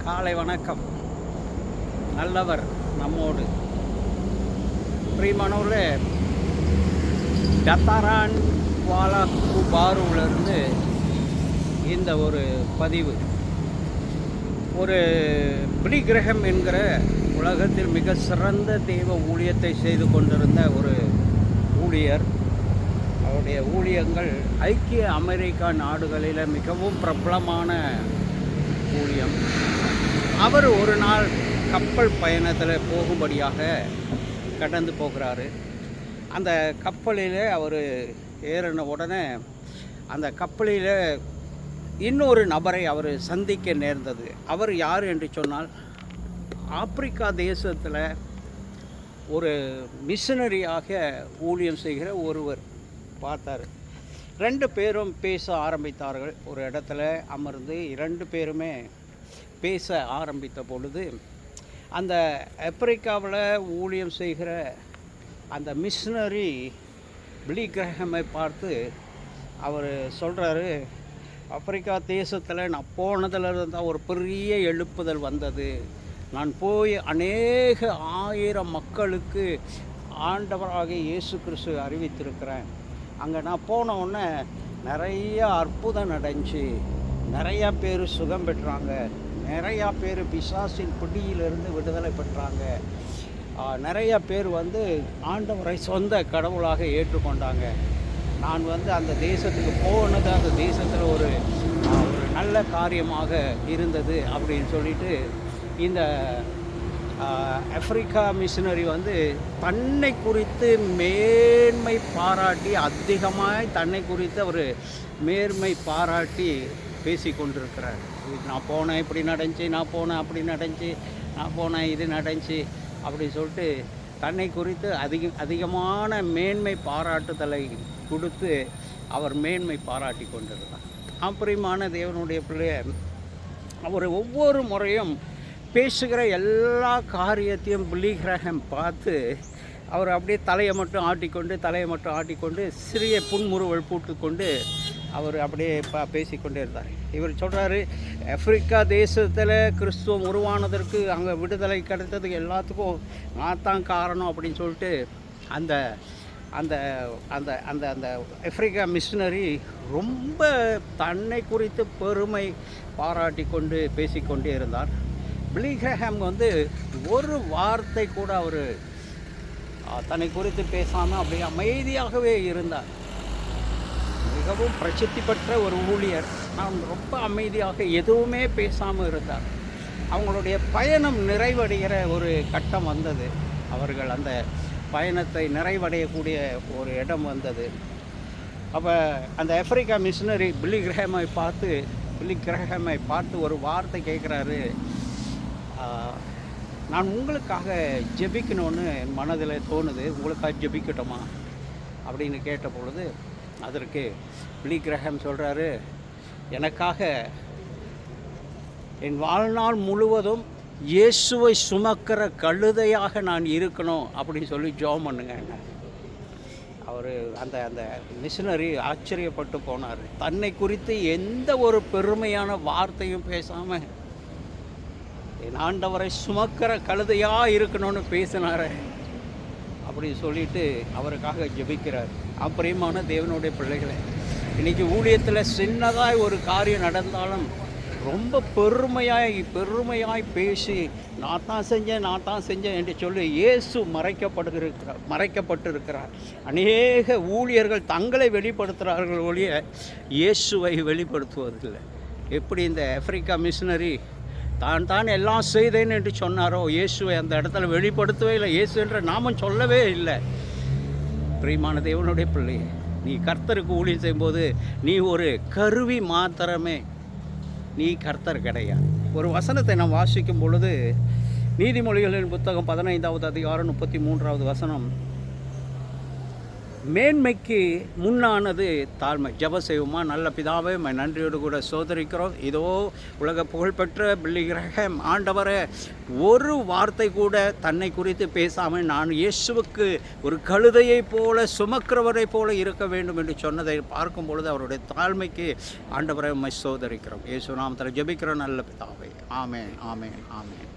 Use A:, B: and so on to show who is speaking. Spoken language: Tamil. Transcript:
A: காலை வணக்கம். நல்லவர் நம்மோடு. பிரியமானவர்களே, டத்தாரான் வாலா குபாருவிலிருந்து இந்த ஒரு பதிவு. ஒரு பிலி கிரஹாம் என்கிற உலகத்தில் மிக சிறந்த தெய்வ ஊழியத்தை செய்து கொண்டிருந்த ஒரு ஊழியர். அவருடைய ஊழியங்கள் ஐக்கிய அமெரிக்கா நாடுகளில் மிகவும் பிரபலமான ஊழியம். அவர் ஒரு நாள் கப்பல் பயணத்தில் போகும்படியாக கடந்து போகிறாரு. அந்த கப்பலில் அவர் ஏறின உடனே அந்த கப்பலில் இன்னொரு நபரை அவர் சந்திக்க நேர்ந்தது. அவர் யார் என்று சொன்னால், ஆப்பிரிக்கா தேசத்தில் ஒரு மிஷனரியாக ஊழியம் செய்கிற ஒருவர் பார்த்தார். 2 பேரும் பேச ஆரம்பித்தார்கள். ஒரு இடத்துல அமர்ந்து 2 பேருமே பேச ஆரம்பித்த பொழுது, அந்த ஆப்பிரிக்காவில் ஊழியம் செய்கிற அந்த மிஷனரி பிலி கிரஹாமை பார்த்து அவர் சொல்கிறாரு, ஆப்பிரிக்கா தேசத்தில் நான் போனதிலிருந்து தான் ஒரு பெரிய எழுப்புதல் வந்தது. நான் போய் அநேக 1000 மக்களுக்கு ஆண்டவராகிய இயேசு கிறிஸ்து அறிவித்திருக்கிறேன். அங்கே நான் போன உடனே நிறைய அற்புதம் நடந்துச்சு. நிறையா பேர் சுகம் பெற்றாங்க. நிறையா பேர் பிசாசின் பிடியிலிருந்து விடுதலை பெற்றாங்க. நிறையா பேர் ஆண்டவரை சொந்த கடவுளாக ஏற்றுக்கொண்டாங்க. நான் அந்த தேசத்துக்கு போனது அந்த தேசத்தில் ஒரு நல்ல காரியமாக இருந்தது அப்படின்னு சொல்லிட்டு, இந்த ஆப்பிரிக்கா மிஷனரி தன்னை குறித்து மேன்மை பாராட்டி, அதிகமாக தன்னை குறித்து அவர் மேன்மை பாராட்டி பேசி கொண்டிருக்கிறார். நான் போனேன் இப்படி நடந்துச்சு, நான் போனேன் அப்படி நடந்துச்சு, நான் போனேன் இது நடந்துச்சு அப்படி சொல்லிட்டு தன்னை குறித்து அதிகமான மேன்மை பாராட்டுதலை கொடுத்து அவர் மேன்மை பாராட்டி கொண்டிருந்தார். அப்புறமான தேவனுடைய பிள்ளைய அவர் ஒவ்வொரு முறையும் பேசுகிற எல்லா காரியத்தையும் பிலி கிரஹாம் பார்த்து அவர் அப்படியே தலையை மட்டும் ஆட்டிக்கொண்டு சிறிய புன்முறுவல் போட்டுக்கொண்டு அவர் அப்படியே பேசிக்கொண்டே இருந்தார். இவர் சொல்கிறாரு, ஆப்பிரிக்கா தேசத்தில் கிறிஸ்துவம் உருவானதற்கு, அங்கே விடுதலை கிடைத்ததுக்கு எல்லாத்துக்கும் நான் தான் காரணம் அப்படின்னு சொல்லிட்டு அந்த அந்த அந்த அந்த அந்த ஆப்பிரிக்கா மிஷனரி ரொம்ப தன்னை குறித்து பெருமை பாராட்டி கொண்டு பேசிக்கொண்டே இருந்தார். பிலி கிரஹாம் ஒரு வார்த்தை கூட அவர் தன்னை குறித்து பேசாமல் அப்படியே அமைதியாகவே இருந்தார். மிகவும் பிரசித்தி பெற்ற ஒரு ஊழியர். நான் ரொம்ப அமைதியாக எதுவுமே பேசாமல் இருந்தார். அவங்களுடைய பயணம் நிறைவடைகிற ஒரு கட்டம் வந்தது. அவர்கள் அந்த பயணத்தை நிறைவடையக்கூடிய ஒரு இடம் வந்தது. அப்போ அந்த ஆப்பிரிக்கா மிஷனரி பிலி கிரஹாமை பார்த்து ஒரு வார்த்தை கேட்குறாரு, நான் உங்களுக்காக ஜெபிக்கணும்னு என் மனதில் தோணுது, உங்களுக்காக ஜெபிக்கட்டுமா அப்படின்னு கேட்ட பொழுது, அதற்கு பிலி கிரஹாம் சொல்கிறாரு, எனக்காக என் வாழ்நாள் முழுவதும் இயேசுவை சுமக்கிற கழுதையாக நான் இருக்கணும் அப்படின்னு சொல்லி ஜெபம் பண்ணுங்க. அவர் அந்த அந்த மிஷனரி ஆச்சரியப்பட்டு போனார். தன்னை குறித்து எந்த ஒரு பெருமையான வார்த்தையும் பேசாமல் என் ஆண்டவரை சுமக்கிற கழுதையாக இருக்கணும்னு பேசினார் அப்படி சொல்லிட்டு அவருக்காக ஜெபிக்கிறார். பிரியமான தேவனுடைய பிள்ளைகளை, இன்றைக்கி ஊழியத்தில் சின்னதாய் ஒரு காரியம் நடந்தாலும் ரொம்ப பெருமையாய் பேசி நான் தான் செஞ்சேன் என்று சொல்லி இயேசு மறைக்கப்பட்டிருக்கிறார். அநேக ஊழியர்கள் தங்களை வெளிப்படுத்துகிறார்கள் ஒழிய இயேசுவை வெளிப்படுத்துவதில்லை. எப்படி இந்த ஆப்பிரிக்கா மிஷனரி தான் எல்லாம் செய்தேன் என்று சொன்னாரோ, இயேசுவை அந்த இடத்துல வெளிப்படுத்தவே இல்லை. இயேசு என்ற நாமம் சொல்லவே இல்லை. பிரியமான தேவனுடைய பிள்ளை, நீ கர்த்தருக்கு ஊழியம் செய்யும்போது நீ ஒரு கருவி மாத்திரமே, நீ கர்த்தர் கிடையாது. ஒரு வசனத்தை நாம் வாசிக்கும் பொழுது, நீதிமொழிகளின் புத்தகம் 15வது அதிகாரம் 33வது வசனம், மேன்மைக்கு முன்னானது தாழ்மை. ஜெப செய்வோமா? நல்ல பிதாவே, உம்மை நன்றியோடு கூட சோதரிக்கிறோம். இதோ உலக புகழ்பெற்ற பில்லி கிரஹாம் ஆண்டவரே, ஒரு வார்த்தை கூட தன்னை குறித்து பேசாமல் நான் இயேசுவுக்கு ஒரு கழுதையைப் போல சுமக்கிறவரைப் போல இருக்க வேண்டும் என்று சொன்னதை பார்க்கும் பொழுது அவருடைய தாழ்மைக்கு ஆண்டவரை உம்மை சோதரிக்கிறோம். இயேசு நாமத்தில் ஜெபிக்கிறோம் நல்ல பிதாவே. ஆமென், ஆமென், ஆமென்.